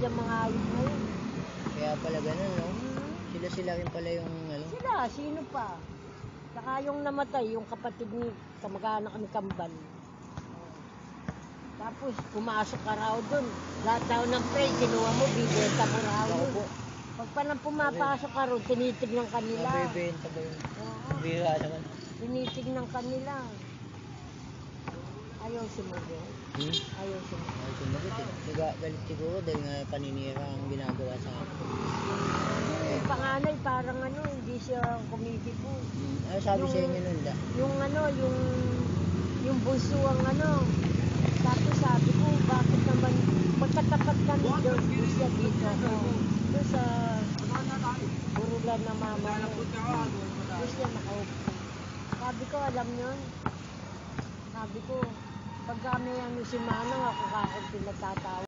yung mga ayos ngayon. Kaya pala ganun, no? Sila rin pala yung ano. Sila, sino pa? Saka yung namatay, yung kapatid ni kamag-anak ni Kambal. Tapos pumasok ka raw dun. Lahat daw ng pre, kinuha mo, bibenta mo raw Ako yun. po. Pag pa nang pumapasok ka ron, tinitignan kanila. Nabibenta ba yun? Oo, Bira naman. tinitignan kanila. Ayaw sumagot. Ayaw sumagot. Ay, sumagot eh. Nagagalit siguro dahil nga paninira ang ginagawa sa akin. Yung panganay, parang ano, hindi siya kumikibo. Ano sabi sa inyo nun, da? Yung bunso ang ano. Tapos sabi ko, bakit naman, magkatapat kami doon, siya dito. Doon sa burulan na mama mo. Doon siya nakaupo. Sabi ko, alam yun. Sabi ko, pag kami ang si Manong, ako pinagtatawa.